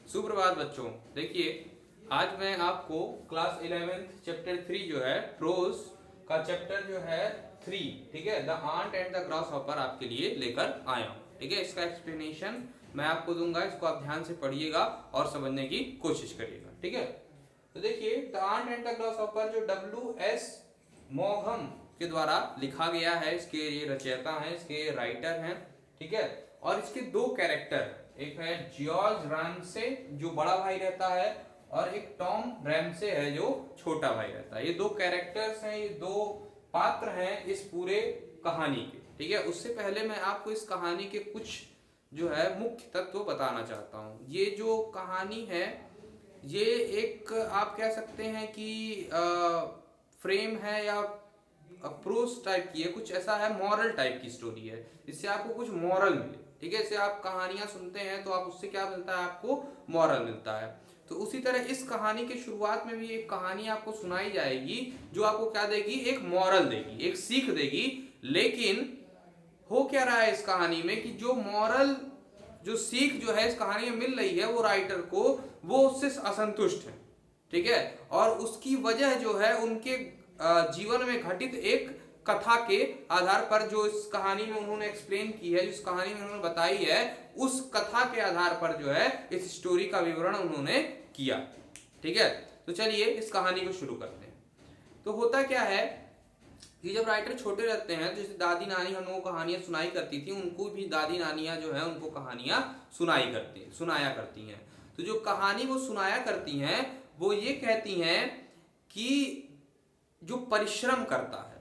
सुप्रभात बच्चों। देखिए, आज मैं आपको क्लास 11th चैप्टर 3 जो है प्रोज का चैप्टर जो है 3, ठीक है, the ant and the grasshopper आपके लिए लेकर आया हूँ। ठीक है, इसका एक्सप्लेनेशन मैं आपको दूंगा, इसको आप ध्यान से पढ़िएगा और समझने की कोशिश करिएगा। ठीक है, तो देखिए the ant and the grasshopper जो W.S. मॉघम के द्वारा लिखा गया है, इसके ये रचयिता हैं, इसके राइटर हैं। ठीक है, और इसके दो कैरेक्टर, एक है जॉर्ज रैमसे जो बड़ा भाई रहता है और एक टॉम रैमसे है जो छोटा भाई रहता है। ये दो कैरेक्टर्स हैं, ये दो पात्र हैं इस पूरे कहानी के। ठीक है, उससे पहले मैं आपको इस कहानी के कुछ जो है मुख्य तत्व बताना चाहता हूँ। ये जो कहानी है ये एक आप कह सकते हैं कि फ्रेम है या प्रोस टाइप की है, कुछ ऐसा है, मॉरल टाइप की स्टोरी है, इससे आपको कुछ मॉरल मिले। ठीक है, इससे आप कहानियां सुनते हैं तो आप उससे क्या मिलता है, आपको मॉरल मिलता है। तो उसी तरह इस कहानी के शुरुआत में भी एक कहानी आपको सुनाई जाएगी जो आपको क्या देगी, एक मॉरल देगी, एक सीख देगी। लेकिन हो क्या रहा है इस कहानी में कि जो मॉरल, जो सीख जो है इस कहानी में मिल रही है वो राइटर को, वो उससे असंतुष्ट है। ठीक है, और उसकी वजह जो है उनके जीवन में घटित एक कथा के आधार पर, जो इस कहानी में उन्होंने एक्सप्लेन की है, जिस कहानी में उन्होंने बताई है, उस कथा के आधार पर जो है इस स्टोरी का विवरण उन्होंने किया। ठीक है, तो चलिए इस कहानी को शुरू करते हैं। तो होता क्या है कि जब राइटर छोटे रहते हैं, तो जैसे दादी नानी हम लोगों को कहानियां सुनाई करती थी, उनको भी दादी नानियां जो है उनको कहानियां सुनाया करती हैं। तो जो कहानी वो सुनाया करती हैं वो ये कहती हैं कि जो परिश्रम करता है,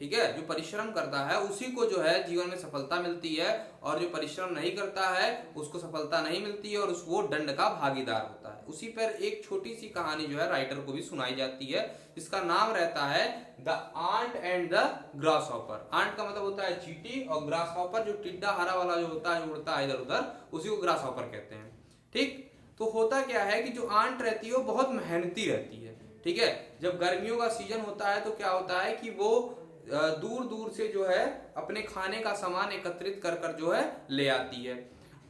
ठीक है, जो परिश्रम करता है उसी को जो है जीवन में सफलता मिलती है, और जो परिश्रम नहीं करता है उसको सफलता नहीं मिलती है और वो दंड का भागीदार होता है। उसी पर एक छोटी सी कहानी जो है राइटर को भी सुनाई जाती है, जिसका नाम रहता है the ant and the grasshopper. Ant का मतलब होता है चींटी, और ग्रास हॉपर जो टिड्डा हरा वाला जो होता है, जो उड़ता है इधर उधर, उसी को ग्रास हॉपर कहते हैं। ठीक, तो होता क्या है कि जो आंट रहती है वो बहुत मेहनती रहती है। ठीक है, जब गर्मियों का सीजन होता है तो क्या होता है कि वो दूर दूर से जो है अपने खाने का सामान एकत्रित कर कर जो है ले आती है।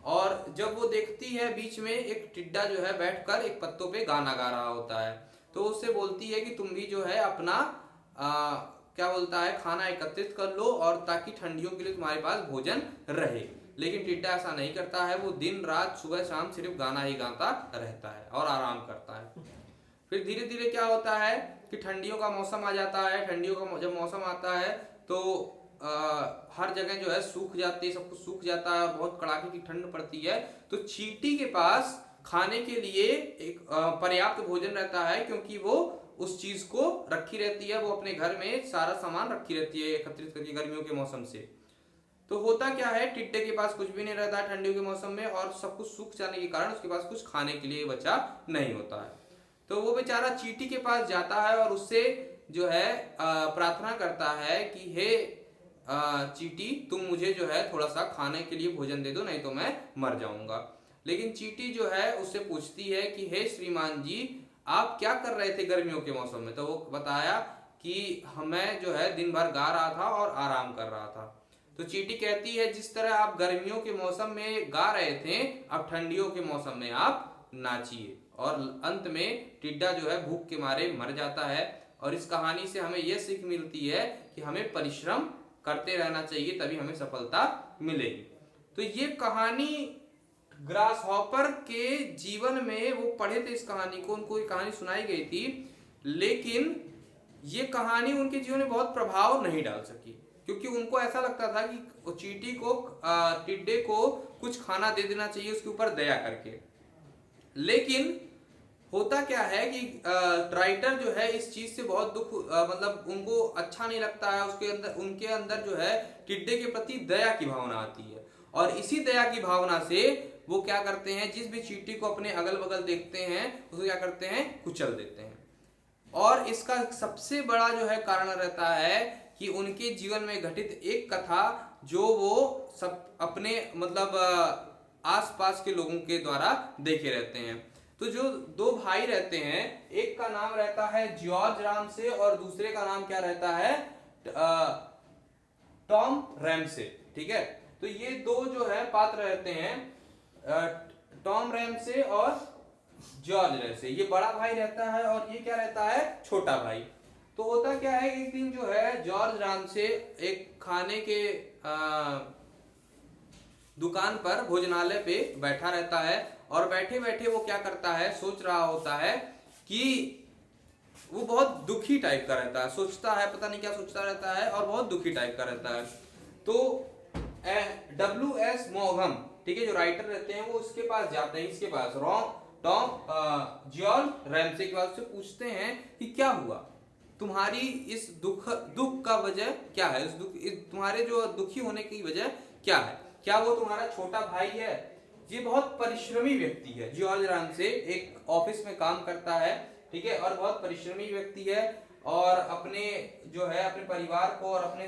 और जब वो देखती है बीच में एक टिड्डा जो है बैठकर एक पत्तों पे गाना गा रहा होता है, तो उससे बोलती है कि तुम भी जो है अपना क्या बोलता है, खाना एकत्रित कर लो, और ताकि ठंडियों के लिए तुम्हारे पास भोजन रहे। लेकिन टिड्डा ऐसा नहीं करता है, वो दिन रात सुबह शाम सिर्फ गाना ही गाता रहता है और आराम करता है। फिर धीरे धीरे क्या होता है कि ठंडियों का मौसम आ जाता है। ठंडियों का जब मौसम आता है तो हर जगह जो है सूख जाती है, सब कुछ सूख जाता है और बहुत कड़ाके की ठंड पड़ती है। तो चींटी के पास खाने के लिए एक पर्याप्त भोजन रहता है, क्योंकि वो उस चीज को रखी रहती है, वो अपने घर में सारा सामान रखी रहती है एकत्रित करके गर्मियों के मौसम से। तो होता क्या है, टिड्डे के पास कुछ भी नहीं रहता है ठंडियों के मौसम में, और सब कुछ सूख जाने के कारण उसके पास कुछ खाने के लिए बचा नहीं होता है। तो वो बेचारा चींटी के पास जाता है और उससे जो है प्रार्थना करता है कि हे चींटी, तुम मुझे जो है थोड़ा सा खाने के लिए भोजन दे दो, नहीं तो मैं मर जाऊंगा। लेकिन चींटी जो है उससे पूछती है कि हे श्रीमान जी, आप क्या कर रहे थे गर्मियों के मौसम में? तो वो बताया कि मैं जो है दिन भर गा रहा था और आराम कर रहा था। तो चींटी कहती है, जिस तरह आप गर्मियों के मौसम में गा रहे थे, अब ठंडियों के मौसम में आप नाचिए। और अंत में टिड्डा जो है भूख के मारे मर जाता है। और इस कहानी से हमें यह सीख मिलती है कि हमें परिश्रम करते रहना चाहिए, तभी हमें सफलता मिलेगी। तो ये कहानी ग्रास हॉपर के जीवन में, वो पढ़े थे इस कहानी को, उनको ये कहानी सुनाई गई थी, लेकिन ये कहानी उनके जीवन में बहुत प्रभाव नहीं डाल सकी, क्योंकि उनको ऐसा लगता था कि चींटी को, टिड्डे को कुछ खाना दे देना चाहिए उसके ऊपर दया करके। लेकिन होता क्या है कि राइटर जो है इस चीज से बहुत दुख, मतलब उनको अच्छा नहीं लगता है, उनके अंदर जो है टिड्डे के प्रति दया की भावना आती है, और इसी दया की भावना से वो क्या करते हैं, जिस भी चींटी को अपने अगल बगल देखते हैं उसको क्या करते हैं, कुचल देते हैं। और इसका सबसे बड़ा जो है कारण रहता है कि उनके जीवन में घटित एक कथा जो वो सब अपने मतलब आसपास के लोगों के द्वारा देखे रहते हैं। तो जो दो भाई रहते हैं, एक का नाम रहता है जॉर्ज रैमसे और दूसरे का नाम क्या रहता है, टॉम रैमसे। ठीक है, तो ये दो जो है पात्र रहते हैं, टॉम रैमसे और जॉर्ज रैमसे, ये बड़ा भाई रहता है और ये क्या रहता है, छोटा भाई। तो होता क्या है, एक दिन जो है जॉर्ज रैमसे एक खाने के दुकान पर, भोजनालय पे बैठा रहता है और बैठे बैठे वो क्या करता है, सोच रहा होता है कि वो बहुत दुखी टाइप का रहता है, सोचता है, पता नहीं क्या सोचता रहता है और बहुत दुखी टाइप का रहता है। तो W.S. मॉगम, ठीक है, जो राइटर रहते हैं वो उसके पास जाते हैं, इसके पास जॉर्ज रैमसे के पास, उससे पूछते हैं कि क्या हुआ, तुम्हारी इस दुख का वजह क्या है, तुम्हारे जो दुखी होने की वजह क्या है, क्या वो तुम्हारा छोटा भाई है। ये बहुत परिश्रमी व्यक्ति है, जॉर्ज रैमसे एक ऑफिस में काम करता है, ठीक है, और बहुत परिश्रमी व्यक्ति है और अपने जो है अपने परिवार को और अपने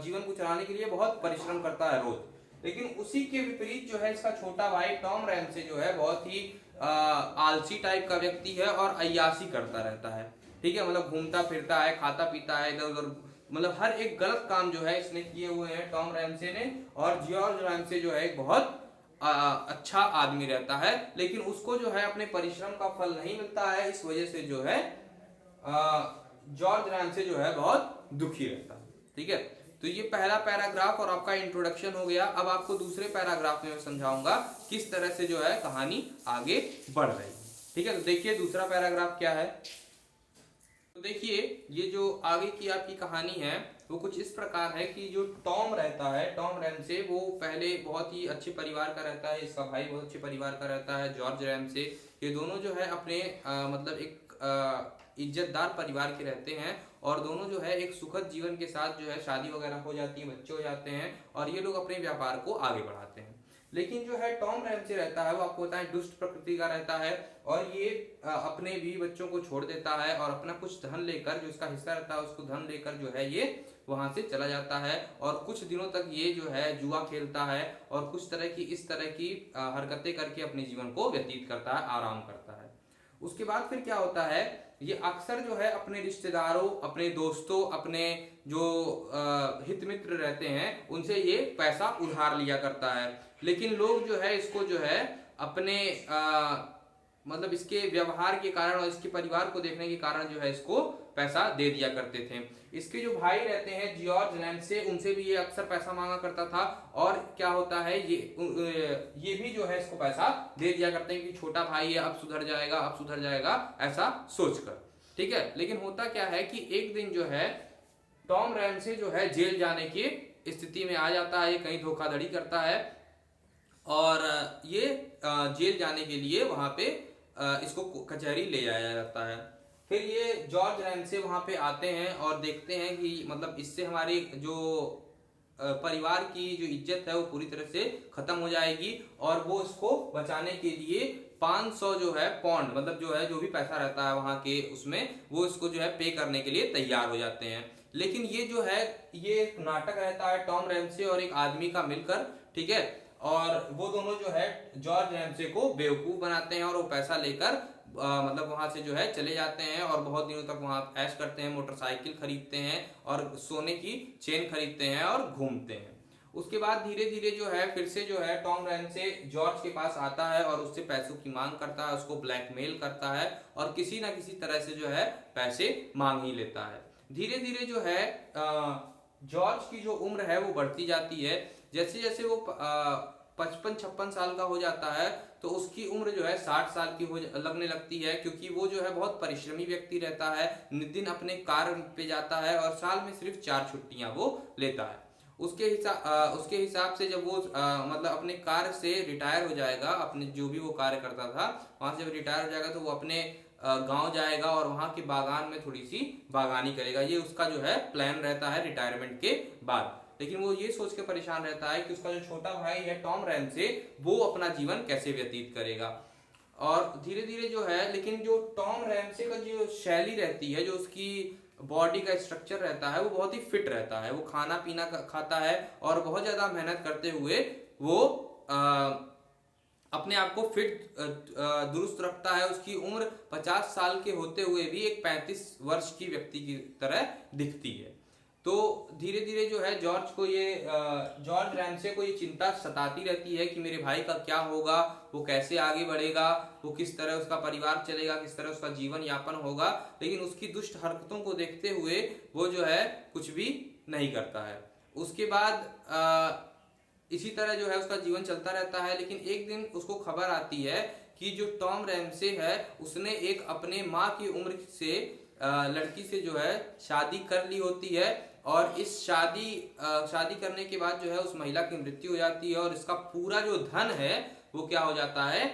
जीवन को चलाने के लिए बहुत परिश्रम करता है रोज। लेकिन उसी के विपरीत जो है इसका छोटा भाई टॉम रैमसे जो है बहुत ही आलसी टाइप का व्यक्ति है और अय्याशी करता रहता है, ठीक है, मतलब घूमता फिरता है, खाता पीता है, इधर उधर, मतलब हर एक गलत काम जो है इसने किए हुए हैं टॉम रैमसे ने। और जॉर्ज रैमसे जो है एक बहुत अच्छा आदमी रहता है, लेकिन उसको जो है अपने परिश्रम का फल नहीं मिलता है, इस वजह से जो है जॉर्ज रैमसे जो है बहुत दुखी रहता है, ठीक है। तो ये पहला पैराग्राफ और आपका इंट्रोडक्शन हो गया। अब आपको दूसरे पैराग्राफ में मैं समझाऊंगा किस तरह से जो है कहानी आगे बढ़ रही है, ठीक है। तो देखिए दूसरा पैराग्राफ क्या है। तो देखिए ये जो आगे की आपकी कहानी है वो कुछ इस प्रकार है कि जो टॉम रहता है, टॉम रैमसे, वो पहले बहुत ही अच्छे परिवार का रहता है, इसका भाई बहुत अच्छे परिवार का रहता है, जॉर्ज रैमसे। ये दोनों जो है अपने मतलब एक इज्जतदार परिवार के रहते हैं और दोनों जो है एक सुखद जीवन के साथ जो है शादी वगैरह हो जाती है, बच्चे हो जाते हैं और ये लोग अपने व्यापार को आगे बढ़ाते हैं। लेकिन जो है टॉम रैमसे रहता है वो आपको पता है दुष्ट प्रकृति का रहता है और ये अपने बीवी बच्चों को छोड़ देता है और अपना कुछ धन लेकर, जो इसका हिस्सा रहता है उसको धन लेकर जो है ये वहां से चला जाता है और कुछ दिनों तक ये जो है जुआ खेलता है और कुछ इस तरह की हरकतें करके अपने जीवन को व्यतीत करता है, आराम करता है। उसके बाद फिर क्या होता है, ये अक्सर जो है अपने रिश्तेदारों, अपने दोस्तों, अपने जो हित मित्र रहते हैं उनसे ये पैसा उधार लिया करता है। लेकिन लोग जो है इसको जो है अपने मतलब इसके व्यवहार के कारण और इसके परिवार को देखने के कारण जो है इसको पैसा दे दिया करते थे। इसके जो भाई रहते हैं जॉर्ज रैमसे, उनसे भी ये अक्सर पैसा मांगा करता था और क्या होता है ये भी जो है इसको पैसा दे दिया करते हैं कि छोटा भाई है, अब सुधर जाएगा ऐसा सोचकर, ठीक है। लेकिन होता क्या है कि एक दिन जो है टॉम रैमसे जो है जेल जाने की स्थिति में आ जाता है, ये कहीं धोखाधड़ी करता है और ये जेल जाने के लिए वहां पे इसको कचहरी ले जाया जाता है। फिर ये जॉर्ज रैमसे वहां पे आते हैं और देखते हैं कि मतलब इससे हमारी जो परिवार की जो इज्जत है वो पूरी तरह से खत्म हो जाएगी और वो इसको बचाने के लिए 500 जो है पौंड, मतलब जो है जो भी पैसा रहता है वहां के उसमें, वो इसको जो है पे करने के लिए तैयार हो जाते हैं। लेकिन ये जो है ये एक नाटक रहता है टॉम रैमसे और एक आदमी का मिलकर, ठीक है, और वो दोनों जो है जॉर्ज रैमसे को बेवकूफ बनाते हैं और वो पैसा लेकर मतलब वहां से जो है चले जाते हैं और बहुत दिनों तक वहां ऐश करते हैं, मोटरसाइकिल खरीदते हैं और सोने की चेन खरीदते हैं और घूमते हैं। उसके बाद धीरे धीरे जो है फिर से जो है टॉम रैमसे जॉर्ज के पास आता है और उससे पैसों की मांग करता है, उसको ब्लैकमेल करता है और किसी ना किसी तरह से जो है पैसे मांग ही लेता है। धीरे धीरे जो है जॉर्ज की जो उम्र है वो बढ़ती जाती है। जैसे जैसे वो 55-56 साल का हो जाता है तो उसकी उम्र जो है 60 साल की हो लगने लगती है, क्योंकि वो जो है बहुत परिश्रमी व्यक्ति रहता है, नित्य अपने कार्य पे जाता है और साल में सिर्फ 4 छुट्टियां वो लेता है। उसके हिसाब से जब वो मतलब अपने कार्य से रिटायर हो जाएगा, अपने जो भी वो कार्य करता था वहां से रिटायर हो जाएगा तो वो अपने गांव जाएगा और वहां के बागान में थोड़ी सी बागानी करेगा। ये उसका जो है प्लान रहता है रिटायरमेंट के बाद। लेकिन वो ये सोच के परेशान रहता है कि उसका जो छोटा भाई है टॉम रैमसे वो अपना जीवन कैसे व्यतीत करेगा। और धीरे धीरे जो है, लेकिन जो टॉम रैमसे का जो शैली रहती है, जो उसकी बॉडी का स्ट्रक्चर रहता है वो बहुत ही फिट रहता है, वो खाना पीना खाता है और बहुत ज्यादा मेहनत करते हुए वो अपने आप को फिट दुरुस्त रखता है। उसकी उम्र 50 साल के होते हुए भी एक 35 वर्ष की व्यक्ति की तरह दिखती है। तो धीरे धीरे जो है जॉर्ज रैमसे को ये चिंता सताती रहती है कि मेरे भाई का क्या होगा, वो कैसे आगे बढ़ेगा, वो किस तरह उसका परिवार चलेगा, किस तरह उसका जीवन यापन होगा। लेकिन उसकी दुष्ट हरकतों को देखते हुए वो जो है कुछ भी नहीं करता है। उसके बाद इसी तरह जो है उसका जीवन चलता रहता है। लेकिन एक दिन उसको खबर आती है कि जो टॉम रैमसे है उसने एक अपने माँ की उम्र से लड़की से जो है शादी कर ली होती है, और इस शादी करने के बाद जो है उस महिला की मृत्यु हो जाती है, और इसका पूरा जो धन है वो क्या हो जाता है,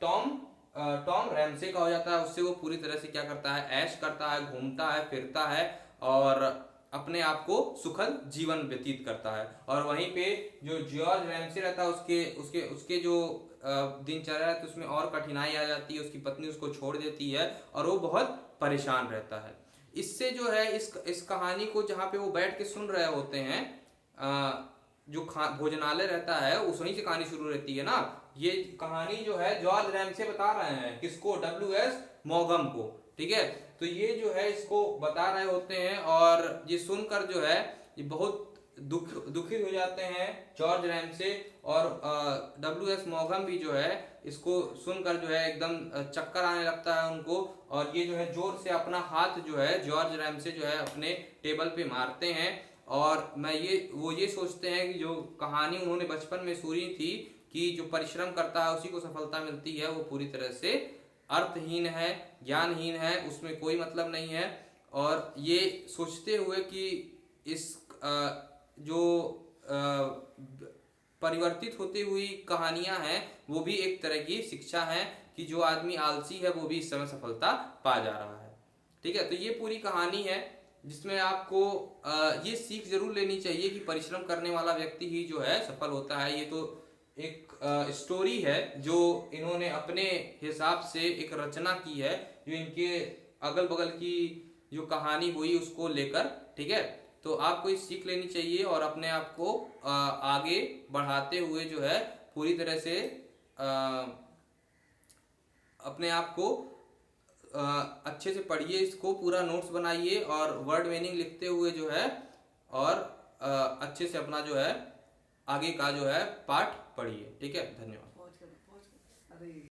टॉम रैमसे का हो जाता है। उससे वो पूरी तरह से क्या करता है, ऐश करता है, घूमता है, फिरता है और अपने आप को सुखद जीवन व्यतीत करता है। और वहीं पे जो जॉर्ज रैमसे रहता है उसके उसके उसके जो दिनचर्या है तो उसमें और कठिनाई आ जाती है। उसकी पत्नी उसको छोड़ देती है और वो बहुत परेशान रहता है। इससे जो है इस कहानी को जहाँ पे वो बैठ के सुन रहे होते हैं, जो भोजनालय रहता है उस वहीं से कहानी शुरू रहती है ना। ये कहानी जो है जॉर्ज रैमसे बता रहे हैं किसको, W.S. मॉगम को, ठीक है। तो ये जो है इसको बता रहे होते हैं और ये सुनकर जो है ये बहुत दुखित हो जाते हैं जॉर्ज रैमसे, और W.S. मॉगम भी जो है इसको सुनकर जो है एकदम चक्कर आने लगता है उनको, और ये जो है जोर से अपना हाथ जो है जॉर्ज रैमसे जो है अपने टेबल पे मारते हैं। और वो ये सोचते हैं कि जो कहानी उन्होंने बचपन में सुनी थी कि जो परिश्रम करता है उसी को सफलता मिलती है, वो पूरी तरह से अर्थहीन है, ज्ञानहीन है, उसमें कोई मतलब नहीं है। और ये सोचते हुए कि इस जो परिवर्तित होती हुई कहानियां हैं वो भी एक तरह की शिक्षा है कि जो आदमी आलसी है वो भी इस समय सफलता पा जा रहा है, ठीक है। तो ये पूरी कहानी है जिसमें आपको ये सीख जरूर लेनी चाहिए कि परिश्रम करने वाला व्यक्ति ही जो है सफल होता है। ये तो एक स्टोरी है जो इन्होंने अपने हिसाब से एक रचना की है, जो इनके अगल बगल की जो कहानी हुई उसको लेकर, ठीक है। तो आपको ये सीख लेनी चाहिए और अपने आप को आगे बढ़ाते हुए जो है पूरी तरह से अपने आप को अच्छे से पढ़िए, इसको पूरा नोट्स बनाइए और वर्ड मीनिंग लिखते हुए जो है और अच्छे से अपना जो है आगे का जो है पाठ पढ़िए, ठीक है। धन्यवाद।